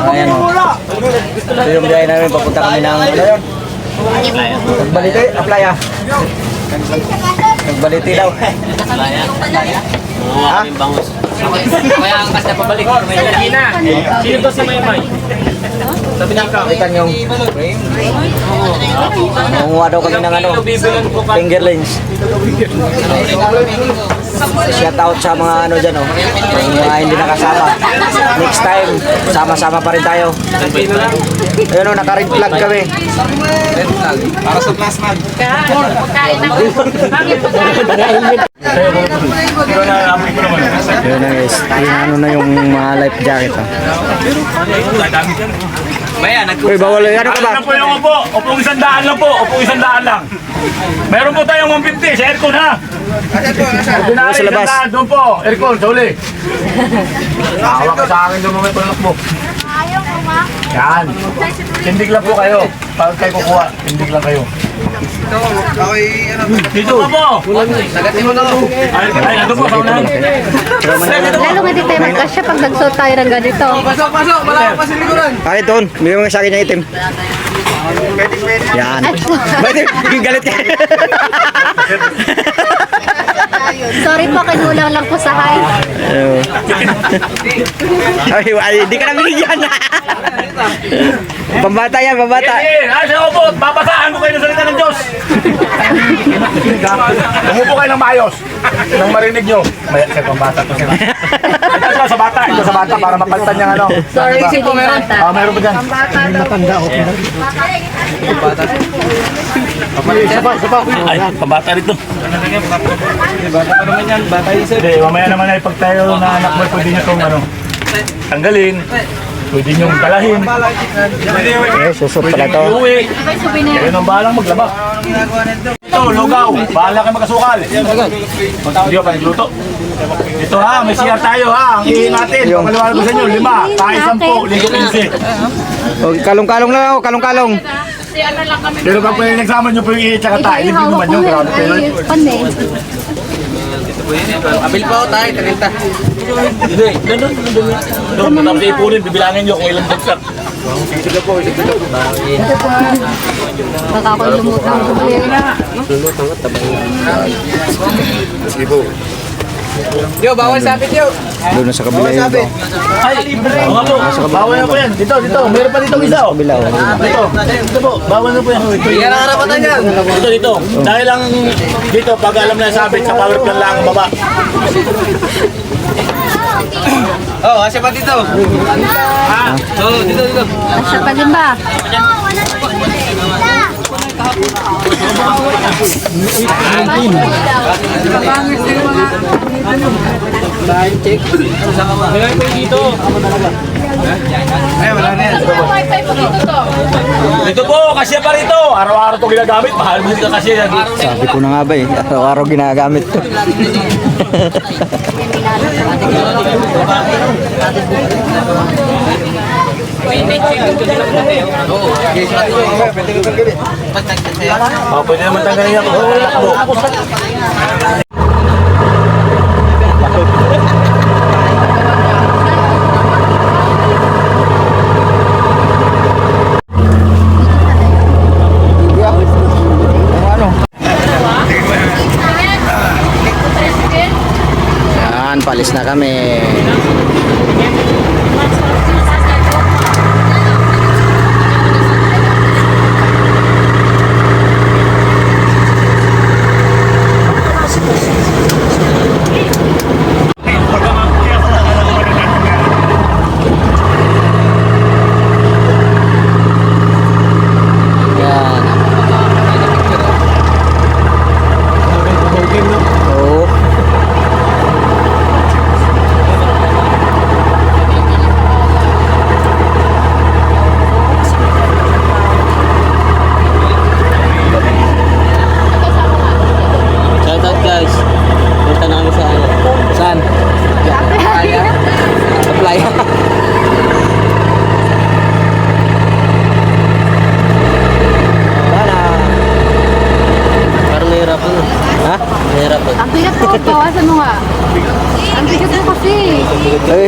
Ayan o. Ito yung biyahe namin, papunta kami ng ano yun? Nagbaliti, playa. Nagbaliti daw. Ha? Kaya ang kasi pabalik. May sino to si Maymay? Sabi na ka. Itan yung nangunguha daw kami ng ano, finger lens. Shout out sa mga ano dyan o. Yung mga hindi nakasama. Next time, sama-sama pa rin tayo. Ayun o, naka-red flag kami. Para sa plasma. Yun na guys, ano na yung mga life jacket ha. Maya, Uy, bawal ano ka ba? Ano po yung upo? Upong 100 lang po. Upong 100 lang. Meron po tayong 150 sa aircon ha. Ordinary, Sa labas. 100 doon po. Aircon, sa uli. Hawak ka sa akin doon mamaya tulak mo. Yan. Tindig lang po kayo. Pag kayo kukuha, tindig lang kayo. Dito po. Ay, ito po. Sa unahan. Lalo nga di tayo magkasya pag nagsuot tayo ng ganito. Pasok! Wala ka pa sa likuran! Bakit doon? Bigyan mo nga sa akin ng itim. Yan. Bakit? Galit ka. Sorry po, kinulang lang po sa height. Ay, di ka na binigyan. Pambata yan, pambata. Ay, sa upo. Babasaan ko kayo ng salita ng Diyos. Umupo kayo ng maayos. Nang marinig nyo. May pambata to sila. Ito sa bata. Ito sa bata para mapalitan niyang ano. Sorry, sige po, meron. Meron pa dyan. Ay, pambata rito. Bata pa naman yan, bata isa. Hindi, mamaya naman ay pag tayo na anak mo, pwede nyo itong ano, tanggalin. Pwede nyo dalahin. Eh, susot pala to. Uwi. Kayo nang bahalang maglaba. Ito, lugaw. Bahala kayo magkasukal. Hindi ko pa nagluto. Ito ha, may CR tayo ha. Ang ihin natin, pangaliwanag ko sa inyo, 5, tayo 10, ligo 15. Oh, kalong-kalong lang ako, kalong-kalong. Pero pag pwede nagsama nyo po yung ihin tsaka tayo, hindi naman nyo. Grabe kayo. Pane. Abil pa ako tayo, 30. Hindi, ganun. Doon, matapos ipunin, bibilangin nyo kung ilang bagsak. Baka ako lumutang. Yo, bawal sabit yo. Doon na sa kabila yung iba. Ay, mga po, bawal na po yan. Dito, meron pa dito isa oh. Kabila, oh. Dito po, bawal na po yan. Yan ang karapatan yan. Dito. Dahil lang dito, pag alam na sabit sa power plan lang ang baba. Oh, asya pa dito. Ah, dito. Asya pa din ba? Ay, wala na yan. Dito po, kasya pa rito. Araw-araw ito ginagamit. Mahal mo dito kasya yan. Sabi ko na nga ba eh, araw-araw ginagamit to. Oh, pwede naman tanggalin yan. Oh, wala po. Yan, palis na kami. Yan. Oo.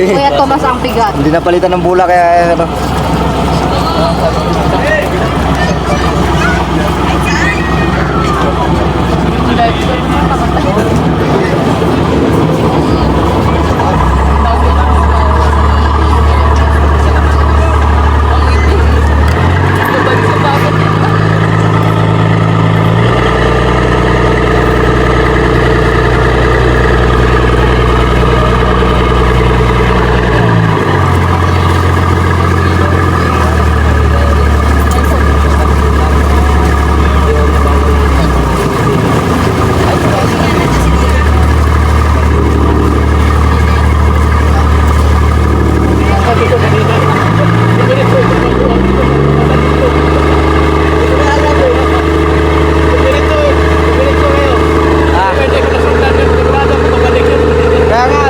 Kuya Tomas ang bigat. Hindi napalitan ng bula kaya ano. Kaya nga,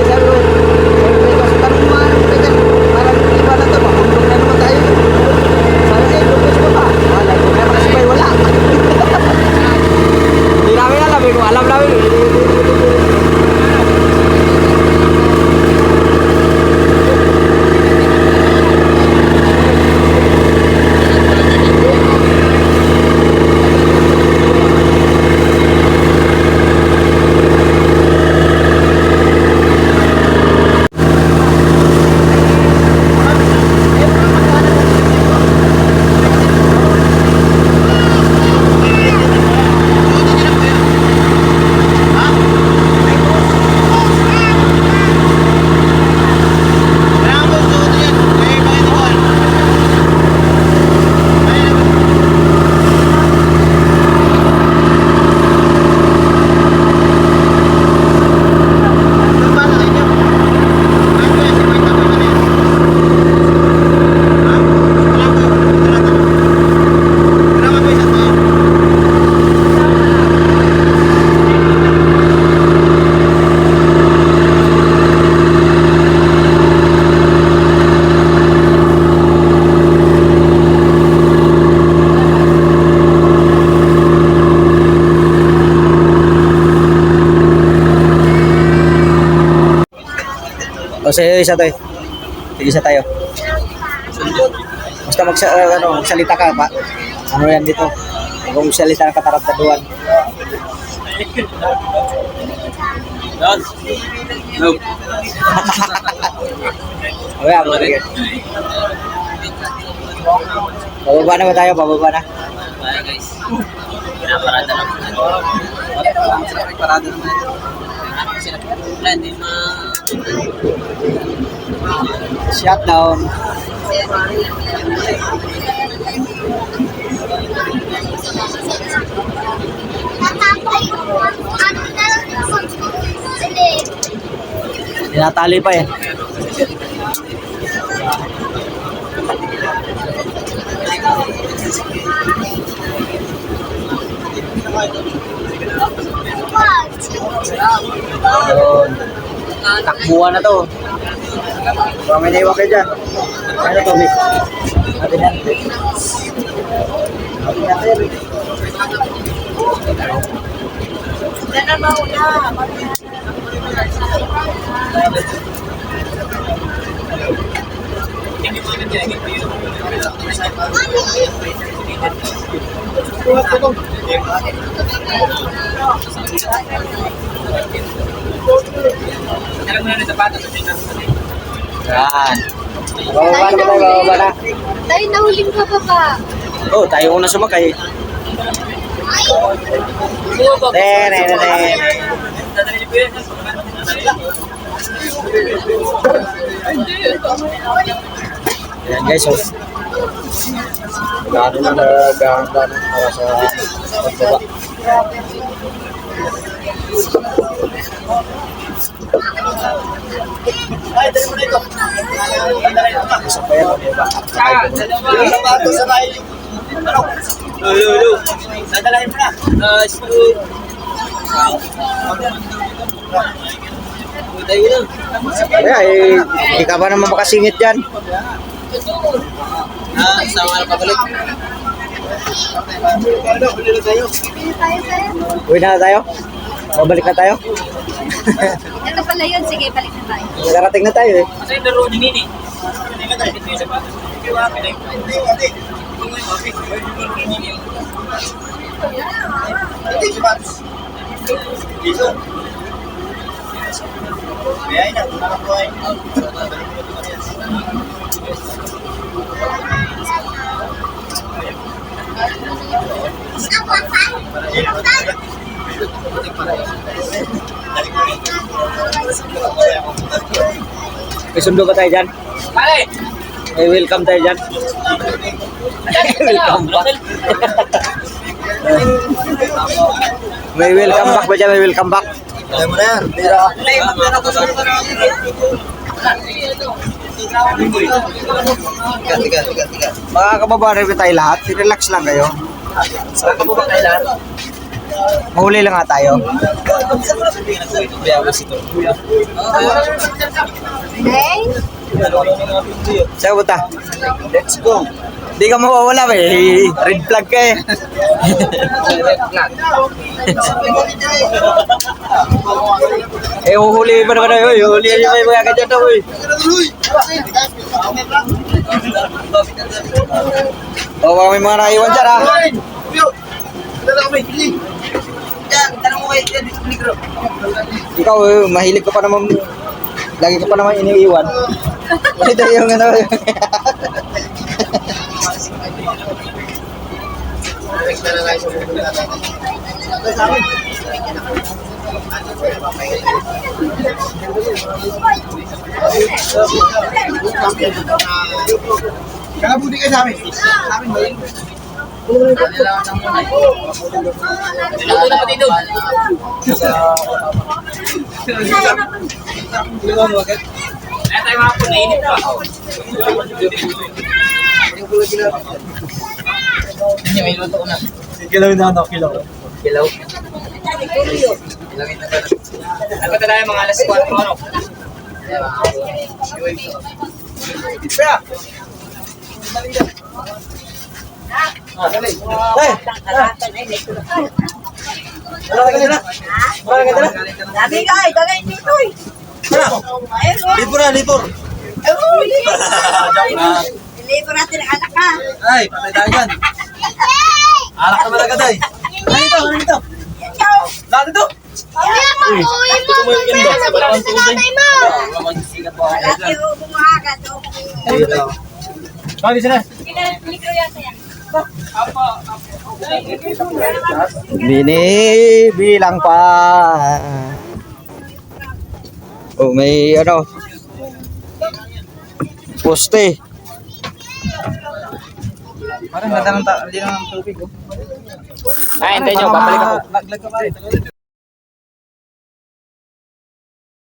sabi ko, tanong mo ano, parang iba na ito, mahulog na naman tayo. Sabi ko, lupos ko pa. Wala ko, kaya makasabay, wala. Hindi namin alam, kung alam namin. O sige, isa tayo. Isa tayo. Basta magsalita ka pa. Ano yan dito? Kung magsalita ng katarabtaduan. No. Okay, ako rin. Pababa na ba tayo? Pababa na. Guys. Pinaparada lang. Parada naman. Shutdown. Tinatali pa eh. Takbuhan na to. Baka may naiwan kayo dyan. Ano to, Mick? Atin yan. Atin natin. Yan ang mauna. Yan. Bababa na ba tayo? Bababa na. Tayo nahuling ka pa ba? Oh, tayo una sumakay. Ayan guys, so gano'n na nagahanda para sa pagbaba. Isa pa yan, diba? Dadalahin mo na. Kaya hindi ka ba naman makasingit dyan? Sama na pabalik. Uwi na tayo? Babalik na tayo? Ito pala yun. Sige, balik na tayo. Nakarating na tayo eh. Kasi yung laro ni Nini. May sundo ba tayo dyan? Pare! May welcome tayo dyan. Welcome back. May welcome back ba dyan? May welcome back. Ayaw mo na yan. Tira. Mga kababayan rin tayo lahat. Relax lang kayo. Mahuli lang nga tayo. Okay? Saan punta? Let's go. Di ka mawawala eh. Red flag ka eh. Eh, uhuli pa naman tayo. Uhuli niyo may mga ganyan daw eh. O, baka may mga naiwan dyan ha. Ikaw, mahilig ka pa naman. Lagi ka pa naman iniiwan. Ito yung ano. Kakabudi ka sa amin. Niluto na pati doon. Kaya tayo mga po, nainit pa. Hindi, may luto ko na. Kilaw na ano, kilaw. Kilaw. Ano tayo mga alas 4, ano? Sabi ka, gagay dito eh. Lipor na, lipor. Ilibor natin ang anak ka. Ay, patay tayo dyan. Alak naman agad ay. Ano ito? Lahat ito? Lati ho, bumahagat. Sabi sila. Binibilang pa. Oh, may ano. Poste. Parang ganda ng tubig. Ay, hintayin nyo, babalik ako. Laglag ka pa rin.